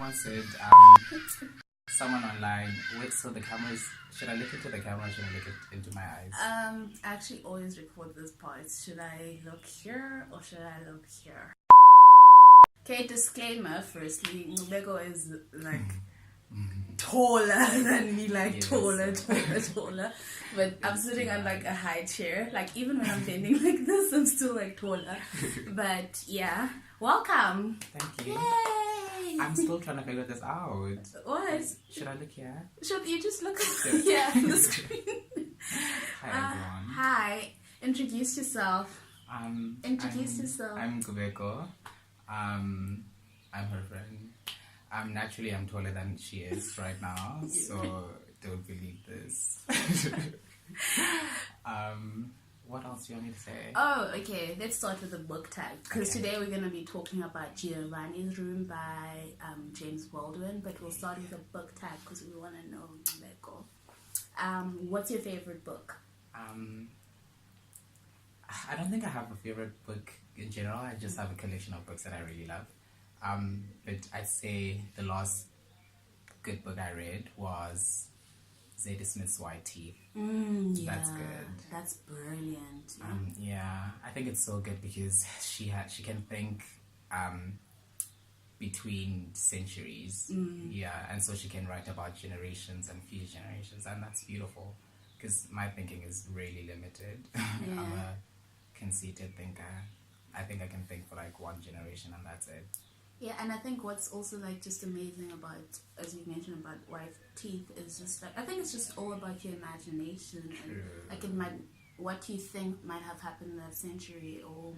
someone said, someone online, wait, so the cameras, should I look into the camera or should I look into my eyes? I actually always record this part. Should I look here or should I look here? Okay, disclaimer firstly, Nkcubeko is like taller than me, like yes. taller. But I'm sitting on like a high chair. Like even when I'm bending like this, I'm still like taller. But yeah, welcome. Thank you. Yay! I'm still trying to figure this out. What? Should I look here? Should you just look here on the screen? Hi everyone. Hi. Introduce yourself. Introduce yourself. I'm Nkcubeko. I'm her friend. Naturally, I'm taller than she is right now, so don't believe this. What else do you want me to say? Oh, okay. Let's start with the book tag, because today we're going to be talking about Giovanni's Room by James Baldwin, but we'll start with the book tag because we want to know Nkcubeko. What's your favorite book? I don't think I have a favorite book in general. I just have a collection of books that I really love. But I'd say the last good book I read was Zadie Smith's White Teeth. That's good. That's brilliant. Yeah, I think it's so good because she can think between centuries. Yeah, and so she can write about generations and future generations, and that's beautiful because my thinking is really limited. Yeah. I'm a conceited thinker. I think I can think for like one generation and that's it. Yeah, and I think what's also like just amazing about, as you mentioned about White Teeth, is just like, I think it's just all about your imagination. And like it might, what you think might have happened in that century, or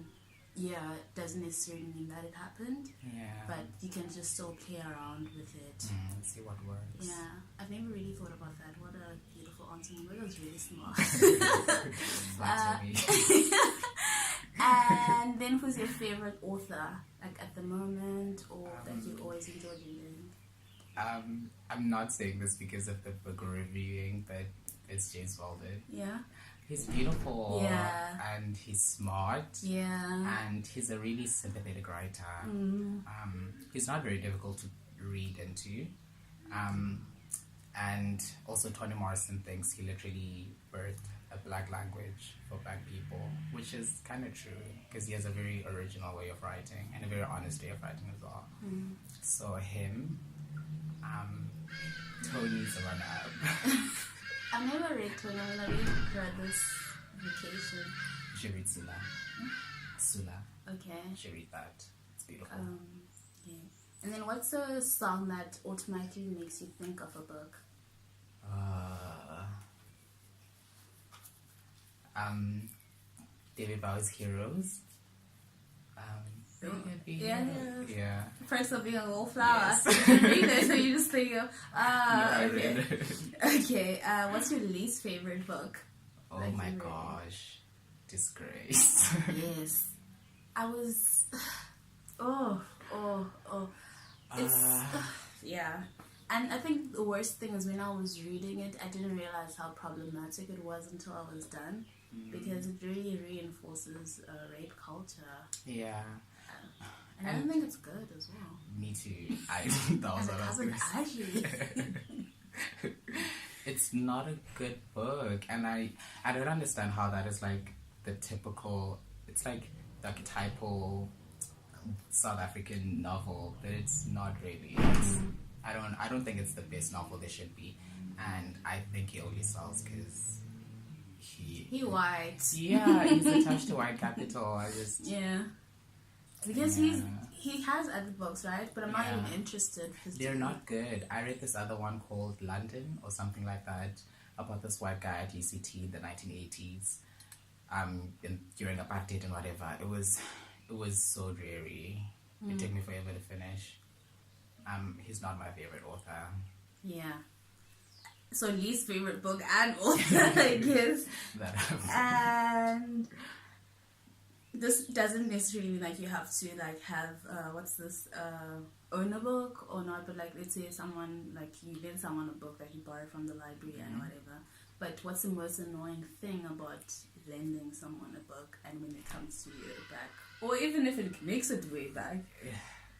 doesn't necessarily mean that it happened. Yeah. But you can just still play around with it. See what works. Yeah, I've never really thought about that. What a beautiful answer. It was really smart. And then who's your favorite author, like at the moment, or that you always enjoyed reading? I'm not saying this because of the book we're reviewing, but it's James Baldwin. Yeah. He's beautiful. Yeah. And he's smart. Yeah. And he's a really sympathetic writer. He's not very difficult to read into. And also Toni Morrison thinks he literally birthed a black language for black people, which is kind of true because he has a very original way of writing and a very honest way of writing as well. So him, Tony's a runner-up. I've never read Toni. I'm gonna read her this vacation. You should read Sula. Sula. Okay. You should read that. It's beautiful. Yeah. And then what's a song that automatically makes you think of a book? David Bowie's Heroes. Yeah. First of being a wallflower. Yes. You read it, so you just think of, okay. Okay, what's your least favorite book? Oh my gosh. Disgrace. Yes. I was, yeah. And I think the worst thing is when I was reading it, I didn't realize how problematic it was until I was done. Because it really reinforces rape culture. Yeah. And I don't think it's good as well. Me too. That was what I was going to say. It's not a good book. And I don't understand how that is like the typical, it's like the archetypal South African novel, but it's not really. I don't think it's the best novel there should be. And I think he only sells because he white. Yeah, he's attached to white capital. Because he has other books, right? But I'm not even interested. They're not good. I read this other one called London or something like that about this white guy at UCT in the 1980s, during apartheid and whatever. It was so dreary. It took me forever to finish. He's not my favorite author. Yeah. So least favorite book and author, I guess. And this doesn't necessarily mean like you have to like have own a book or not, but like let's say someone like you lend someone a book that you borrowed from the library and whatever. But what's the most annoying thing about lending someone a book and when it comes to it back, or even if it makes it way back?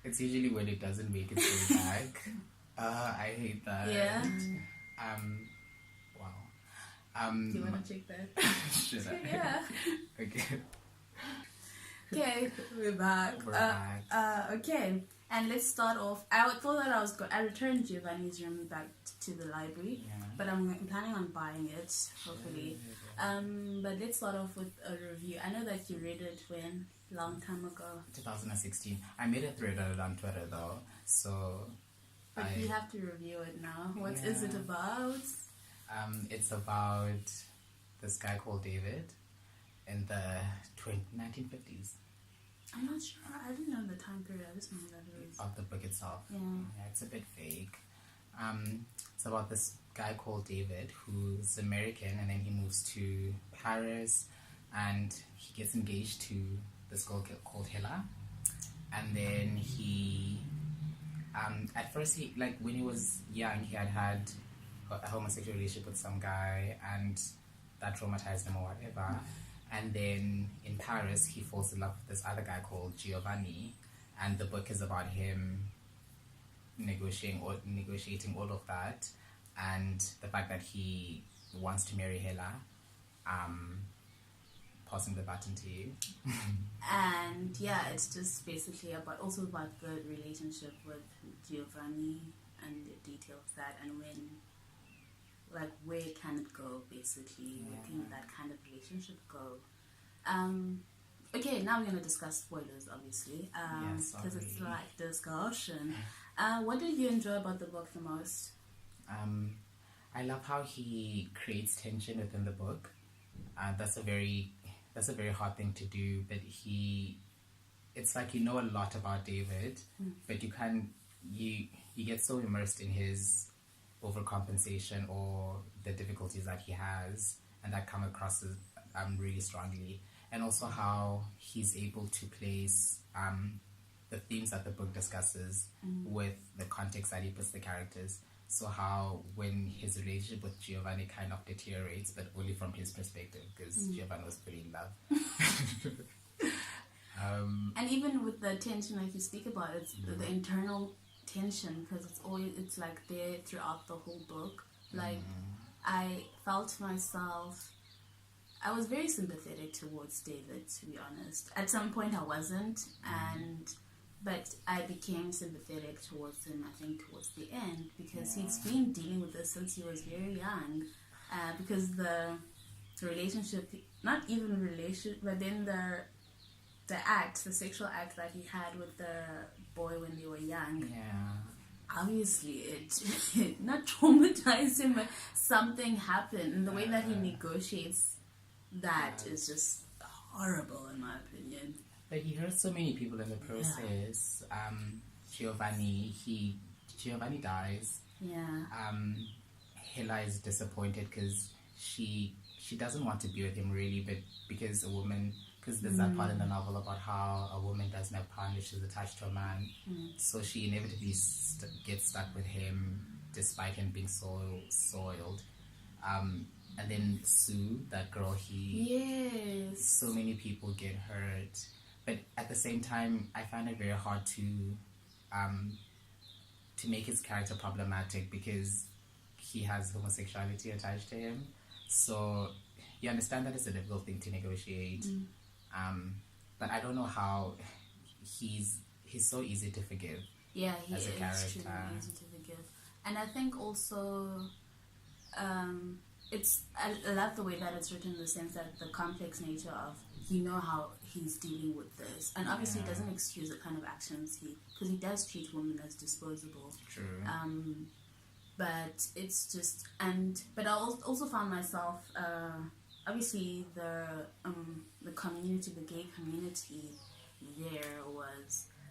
It's usually when it doesn't make its way back. I hate that. Yeah. Wow. Do you want to check that? Should I? Yeah. Okay. Okay, we're back. We're back. Okay, and let's start off. I thought that I returned Giovanni's room back to the library, but I'm planning on buying it, hopefully. But let's start off with a review. I know that you read it when? Long time ago. 2016. I made a thread on it on Twitter though, so. But we have to review it now. What is it about? It's about this guy called David in the 1950s. I'm not sure. I didn't know the time period. I just know that it was... Of the book itself. Yeah, it's a bit vague. It's about this guy called David who's American, and then he moves to Paris, and he gets engaged to this girl called Hela. And then he... at first, when he was young, he had a homosexual relationship with some guy, and that traumatized him or whatever. And then in Paris, he falls in love with this other guy called Giovanni, and the book is about him negotiating all of that, and the fact that he wants to marry Hela. Passing the baton to you. And yeah, it's just basically about the relationship with Giovanni and the details of that, and where can it go, basically. Where can that kind of relationship go? Okay, now we're going to discuss spoilers, obviously, because it's like discussion. What did you enjoy about the book the most? I love how he creates tension within the book. That's a very hard thing to do, but it's like you know a lot about David, but you get so immersed in his overcompensation or the difficulties that he has, and that come across really strongly. And also how he's able to place the themes that the book discusses with the context that he puts the characters. So how when his relationship with Giovanni kind of deteriorates, but only from his perspective, because Giovanni was pretty in love. And even with the tension like you speak about, it's the internal tension, because it's like there throughout the whole book. Like I felt myself, I was very sympathetic towards David, to be honest. At some point I wasn't, but I became sympathetic towards him, I think, towards the end, because he's been dealing with this since he was very young. Because the relationship, not even relationship, but then the sexual act that he had with the boy when they were young. Obviously, it not traumatized him, but something happened. And the way that he negotiates that is just horrible, in my opinion. But he hurt so many people in the process. Giovanni dies. Hela is disappointed because she doesn't want to be with him really, but because there's that part in the novel about how a woman doesn't have power and she's attached to a man, so she inevitably gets stuck with him despite him being so soiled. And then Sue, that girl, so many people get hurt. But at the same time, I find it very hard to make his character problematic because he has homosexuality attached to him. So you understand that it's a difficult thing to negotiate. But I don't know how he's so easy to forgive. Yeah, he as a is character. Truly easy to forgive. And I think also I love the way that it's written, in the sense that the complex nature of how he's dealing with this, and obviously it doesn't excuse the kind of actions because he does treat women as disposable. True. But it's just but I also found myself obviously the community, the gay community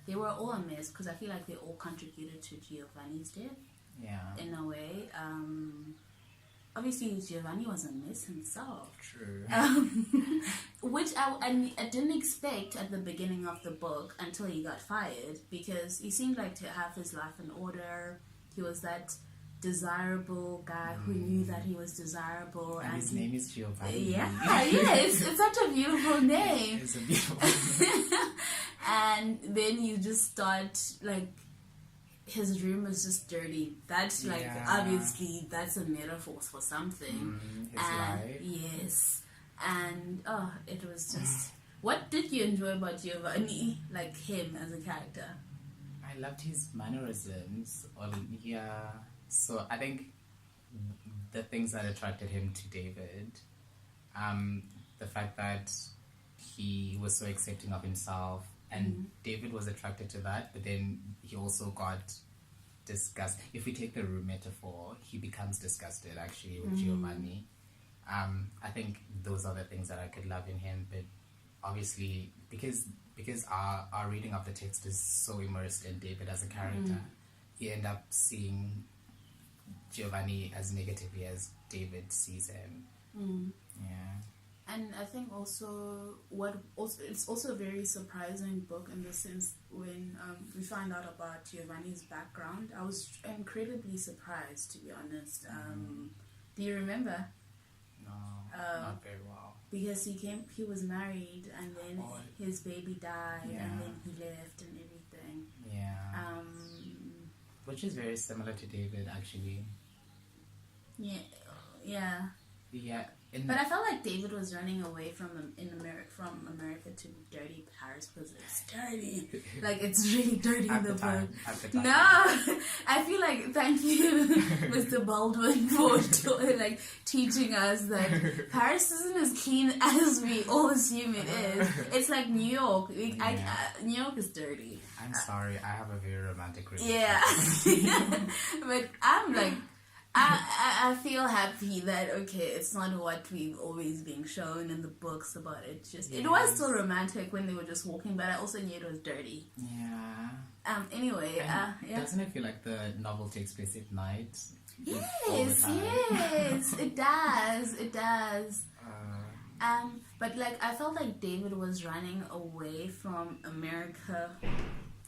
they were all a mess, because I feel like they all contributed to Giovanni's death. In a way. Obviously, Giovanni was a mess himself. True. Which I didn't expect at the beginning of the book until he got fired, because he seemed like to have his life in order. He was that desirable guy who knew that he was desirable. And his name is Giovanni. Yeah, yes. It's such a beautiful name. It's a beautiful name. And then you just start, like, his room is just dirty. That's, like, obviously, that's a metaphor for something. His life. Yes. And, it was just... What did you enjoy about Giovanni, like him as a character? I loved his mannerisms. So I think the things that attracted him to David, the fact that he was so accepting of himself, and David was attracted to that, but then he also got disgusted. If we take the room metaphor, he becomes disgusted actually with Giovanni. I think those are the things that I could love in him, but obviously because our reading of the text is so immersed in David as a character, you end up seeing Giovanni as negatively as David sees him. Yeah. And I think it's also a very surprising book in the sense when we find out about Giovanni's background. I was incredibly surprised, to be honest. Do you remember? No, not very well. Because he was married, and then his baby died, and then he left and everything. Yeah. Which is very similar to David, actually. Yeah. Yeah. But I felt like David was running away from America to dirty Paris because it's dirty. Like, it's really dirty in the book. No, I feel like, thank you, Mr. Baldwin, for teaching us that Paris isn't as clean as we all assume it is. It's like New York. New York is dirty. I'm sorry, I have a very romantic relationship. Yeah. But I'm like, I feel happy that, okay, it's not what we've always been shown in the books about it. It was still romantic when they were just walking, but I also knew it was dirty. Yeah. Anyway, doesn't it feel like the novel takes place at night? Yes, it does. But like, I felt like David was running away from America,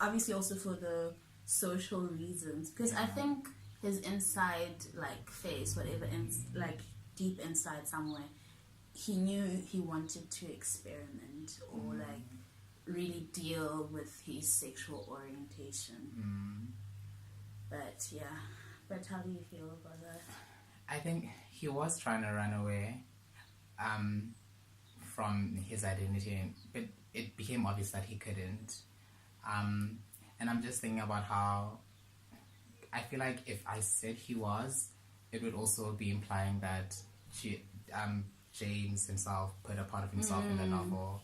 obviously also for the social reasons, because I think his inside, like, face, whatever, deep inside somewhere, he knew he wanted to experiment or, like, really deal with his sexual orientation. But, but how do you feel about that? I think he was trying to run away from his identity, but it became obvious that he couldn't. And I'm just thinking about how I feel like if I said he was, it would also be implying that James himself put a part of himself in the novel,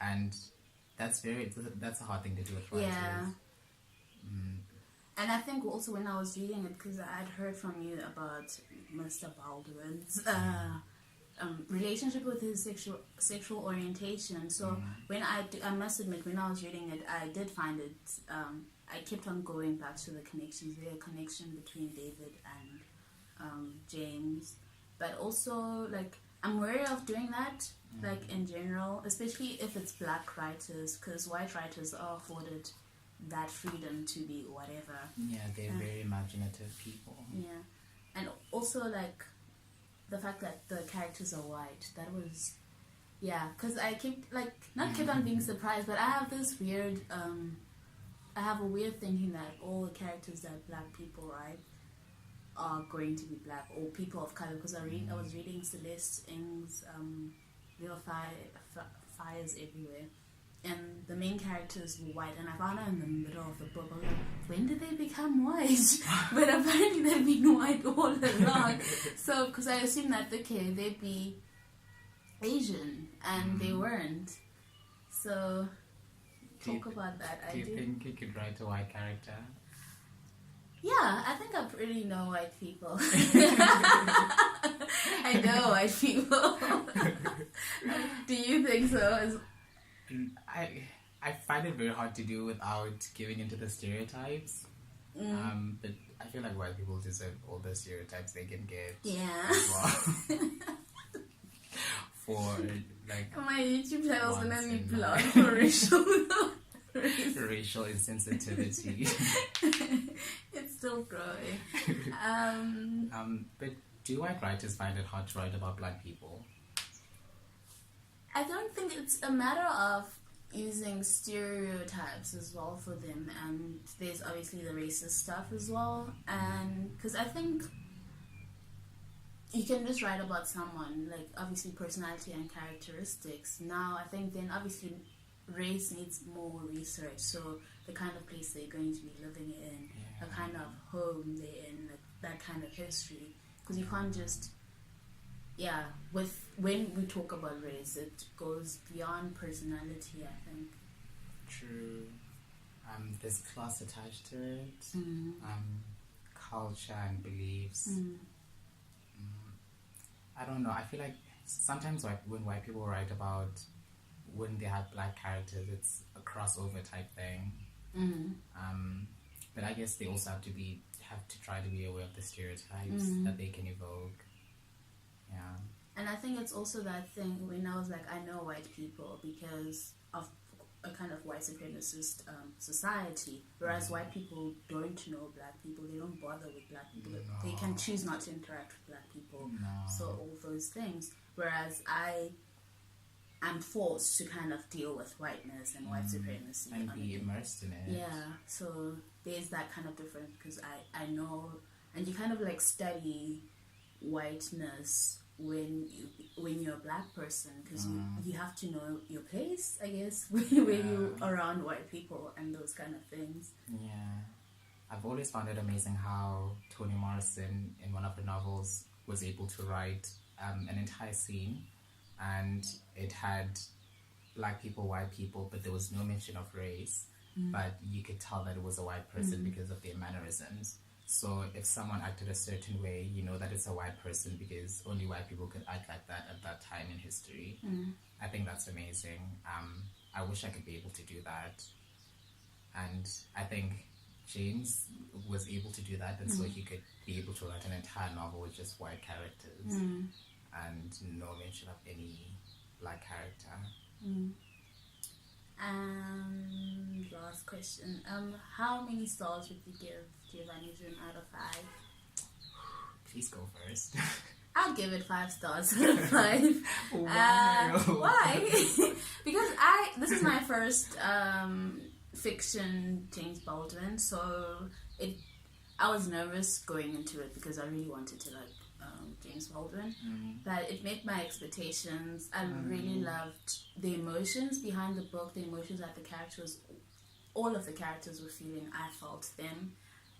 and that's a hard thing to do with writers. Yeah. And I think also when I was reading it, because I had heard from you about Mr. Baldwin's relationship with his sexual orientation. So when I must admit, when I was reading it, I did find it. I kept on going back to the connections. There's a connection between David and James, but also, like, I'm wary of doing that, like, in general, especially if it's black writers, because white writers are afforded that freedom to be whatever. Yeah, they're very imaginative people. Yeah, and also, like, the fact that the characters are white, that was, because I kept, like, not kept on being surprised, but I have this weird, I have a weird thinking that all the characters that black people write are going to be black, or people of color, because I was reading Celeste Ng's There Are Fires Everywhere, and the main characters were white, and I found out in the middle of the book, I was like, when did they become white? But apparently they've been white all along. So, because I assumed that, okay, they'd be Asian, and they weren't. So, talk about that. Do you think you could write a white character? Yeah, I think I pretty know white people. I know white people. Do you think so? I find it very hard to do without giving into the stereotypes. But I feel like white people deserve all the stereotypes they can get. Yeah. As well. For, like, my YouTube channel's gonna be blocked for racial insensitivity. It's still growing. But do white writers find it hard to write about black people? I don't think it's a matter of using stereotypes as well for them, and there's obviously the racist stuff as well, and because I think you can just write about someone, like obviously personality and characteristics. Now I think then obviously race needs more research, so the kind of place they're going to be living in, the kind of home they're in, like that kind of history, because you can't just when we talk about race, it goes beyond personality, I think. True. There's class attached to it, culture and beliefs. I don't know, I feel like sometimes when white people write about when they have black characters, it's a crossover type thing. But I guess they also have to try to be aware of the stereotypes that they can evoke. Yeah. And I think it's also that thing when I was like, I know white people because of a kind of white supremacist society, whereas white people don't know black people, they don't bother with black people, they can choose not to interact with black people, so all those things, whereas I'm forced to kind of deal with whiteness and white supremacy and be immersed in it. Yeah, so there's that kind of difference, because I know, and you kind of like study whiteness when you're a black person, because you have to know your place, I guess, when you're around white people and those kind of things. Yeah, I've always found it amazing how Toni Morrison in one of her novels was able to write an entire scene, and it had black people, white people, but there was no mention of race, but you could tell that it was a white person because of their mannerisms. So if someone acted a certain way, you know that it's a white person because only white people could act like that at that time in history. I think that's amazing. I wish I could be able to do that. And I think James was able to do that, and so he could be able to write an entire novel with just white characters and no mention of any black character. And last question. How many stars would you give Giovanni's Room out of 5? Please go first. I'll give it 5 stars out of 5. Wow. Why? Because this is my first fiction James Baldwin, so I was nervous going into it because I really wanted to like James Baldwin, but it met my expectations. I really loved the emotions behind the book, the emotions that all of the characters were feeling. I felt them,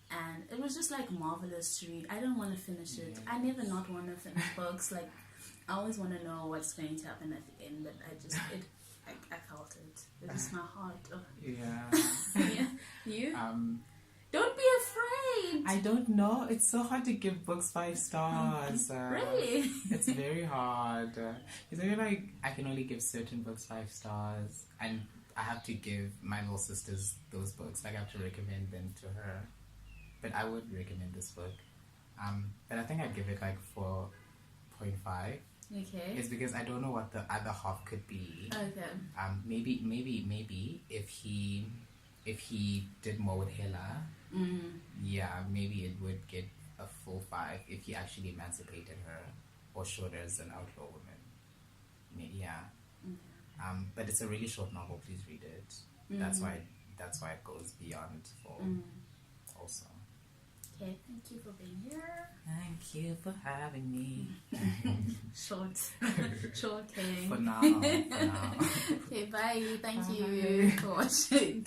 and it was just like marvelous to read. I don't want to finish it. I never not want to finish books. Like I always want to know what's going to happen at the end, but I felt it. It was my heart. Oh. Yeah. You? Don't be afraid. I don't know. It's so hard to give books 5 stars. Really? It's very hard. Because I feel like I can only give certain books 5 stars, and I have to give my little sisters those books. Like I have to recommend them to her. But I would recommend this book. But I think I'd give it like 4.5. Okay. It's because I don't know what the other half could be. Okay. Maybe if he did more with Hela, yeah, maybe it would get a full 5 if he actually emancipated her or showed her as an outlaw woman. Yeah. But it's a really short novel. Please read it. That's why it goes beyond 4. Also. Okay, thank you for being here. Thank you for having me. Short king. For now. Okay, bye. Thank you for watching.